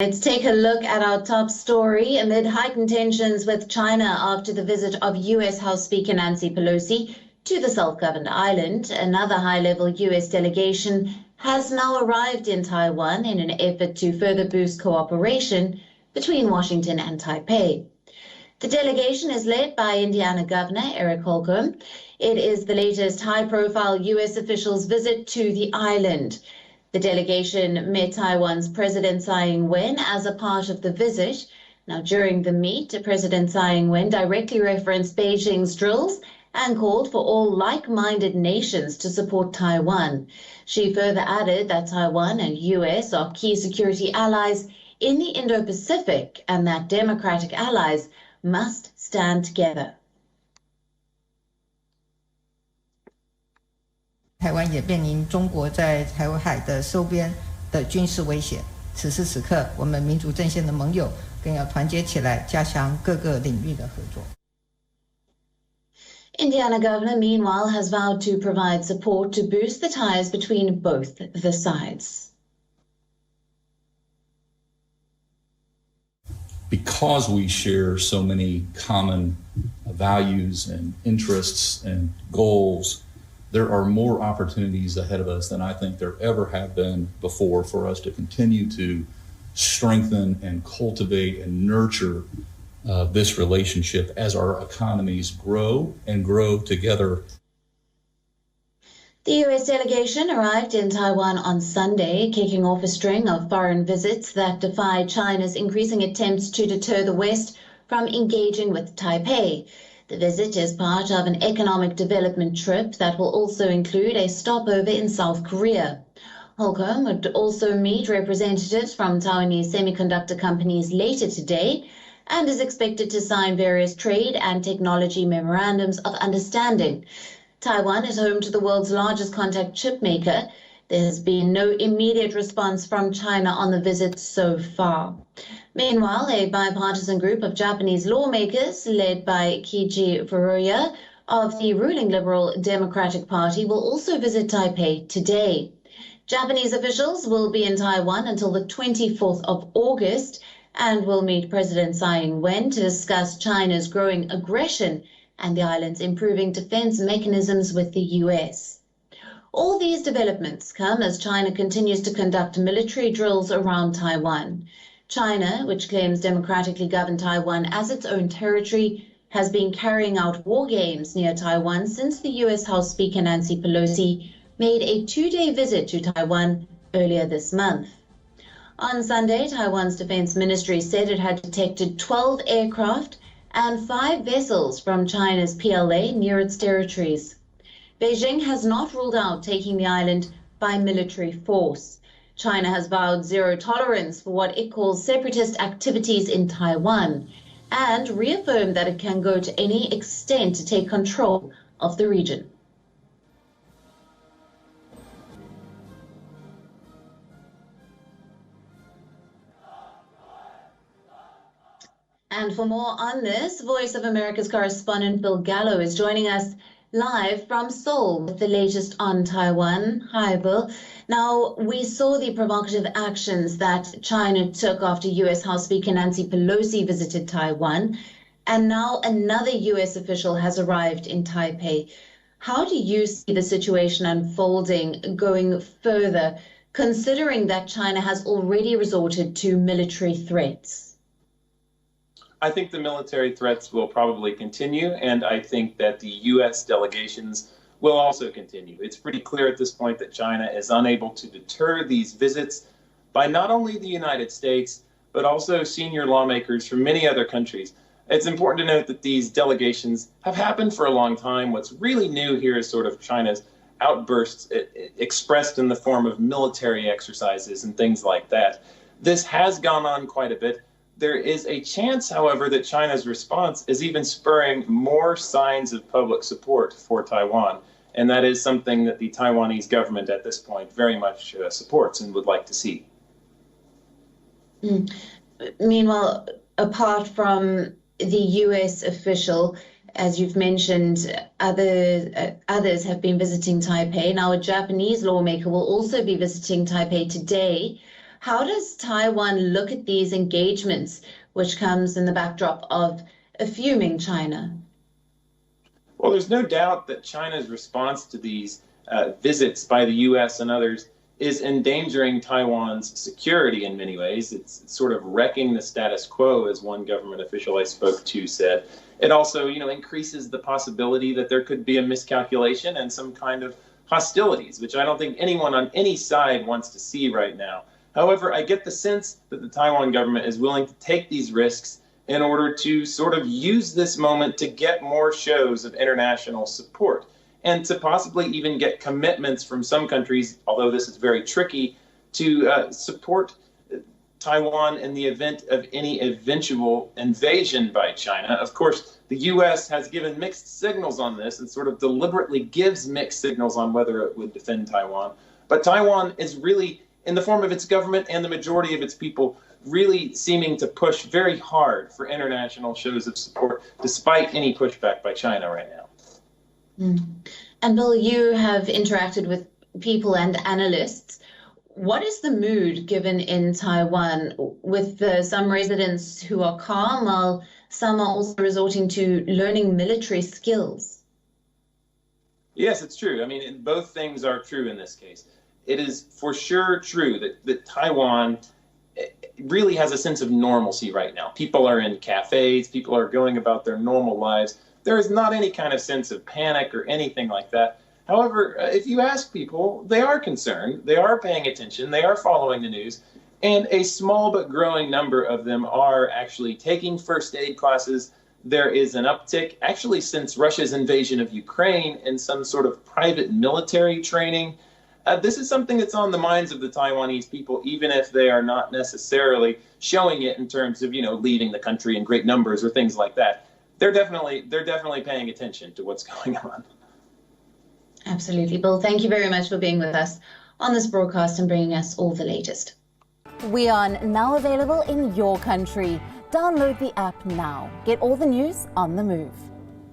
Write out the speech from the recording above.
Let's take a look at our top story. Amid heightened tensions with China after the visit of U.S. House Speaker Nancy Pelosi to the self-governed island, another high-level U.S. delegation has now arrived in Taiwan in an effort to further boost cooperation between Washington and Taipei. The delegation is led by Indiana Governor Guv Holocomb. It is the latest high-profile U.S. official's visit to the island. The delegation met Taiwan's President Tsai Ing-wen as a part of the visit. Now, during the meet, President Tsai Ing-wen directly referenced Beijing's drills and called for all like-minded nations to support Taiwan. She further added that Taiwan and U.S. are key security allies in the Indo-Pacific and that democratic allies must stand together. 台湾也面临中国在台湾海的周边的军事威胁。此时此刻，我们民主阵线的盟友更要团结起来，加强各个领域的合作。Indiana governor, meanwhile, has vowed to provide support to boost the ties between both the sides. Because we share so many common values and interests and goals, there are more opportunities ahead of us than I think there ever have been before for us to continue to strengthen and cultivate and nurture this relationship as our economies grow and grow together. The U.S. delegation arrived in Taiwan on Sunday, kicking off a string of foreign visits that defy China's increasing attempts to deter the West from engaging with Taipei. The visit is part of an economic development trip that will also include a stopover in South Korea. Holocomb would also meet representatives from Taiwanese semiconductor companies later today and is expected to sign various trade and technology memorandums of understanding. Taiwan is home to the world's largest contact chip maker. There has been no immediate response from China on the visit so far. Meanwhile, a bipartisan group of Japanese lawmakers, led by Kiji Furuya of the ruling Liberal Democratic Party, will also visit Taipei today. Japanese officials will be in Taiwan until the 24th of August and will meet President Tsai Ing-wen to discuss China's growing aggression and the island's improving defense mechanisms with the U.S. All these developments come as China continues to conduct military drills around Taiwan. China, which claims democratically governed Taiwan as its own territory, has been carrying out war games near Taiwan since the U.S. House Speaker Nancy Pelosi made a two-day visit to Taiwan earlier this month. On Sunday, Taiwan's defense ministry said it had detected 12 aircraft and 5 vessels from China's PLA near its territories. Beijing has not ruled out taking the island by military force. China has vowed zero tolerance for what it calls separatist activities in Taiwan and reaffirmed that it can go to any extent to take control of the region. And for more on this, Voice of America's correspondent Bill Gallo is joining us live from Seoul with the latest on Taiwan. Hi, Bill. Now, we saw the provocative actions that China took after U.S. House Speaker Nancy Pelosi visited Taiwan, and now another U.S. official has arrived in Taipei. How do you see the situation unfolding going further, considering that China has already resorted to military threats? I think the military threats will probably continue, and I think that the U.S. delegations will also continue. It's pretty clear at this point that China is unable to deter these visits by not only the United States, but also senior lawmakers from many other countries. It's important to note that these delegations have happened for a long time. What's really new here is sort of China's outbursts expressed in the form of military exercises and things like that. This has gone on quite a bit. There is a chance, however, that China's response is even spurring more signs of public support for Taiwan. And that is something that the Taiwanese government at this point very much supports and would like to see. Meanwhile, apart from the U.S. official, as you've mentioned, others have been visiting Taipei. Now, a Japanese lawmaker will also be visiting Taipei today. How does Taiwan look at these engagements, which comes in the backdrop of a fuming China? Well, there's no doubt that China's response to these visits by the U.S. and others is endangering Taiwan's security in many ways. It's sort of wrecking the status quo, as one government official I spoke to said. It also, increases the possibility that there could be a miscalculation and some kind of hostilities, which I don't think anyone on any side wants to see right now. However, I get the sense that the Taiwan government is willing to take these risks in order to sort of use this moment to get more shows of international support and to possibly even get commitments from some countries, although this is very tricky, to support Taiwan in the event of any eventual invasion by China. Of course, the U.S. has given mixed signals on this and sort of deliberately gives mixed signals on whether it would defend Taiwan. But Taiwan is really, in the form of its government and the majority of its people, really seeming to push very hard for international shows of support, despite any pushback by China right now. And Bill, you have interacted with people and analysts. What is the mood given in Taiwan with some residents who are calm while some are also resorting to learning military skills? Yes, it's true. I mean, both things are true in this case. It is for sure true that Taiwan really has a sense of normalcy right now. People are in cafes, people are going about their normal lives. There is not any kind of sense of panic or anything like that. However, if you ask people, they are concerned, they are paying attention, they are following the news, and a small but growing number of them are actually taking first aid classes. There is an uptick, actually since Russia's invasion of Ukraine, in some sort of private military training. This is something that's on the minds of the Taiwanese people, even if they are not necessarily showing it in terms of, leaving the country in great numbers or things like that. They're definitely paying attention to what's going on. Absolutely. Bill, thank you very much for being with us on this broadcast and bringing us all the latest. WION, now available in your country. Download the app now. Get all the news on the move.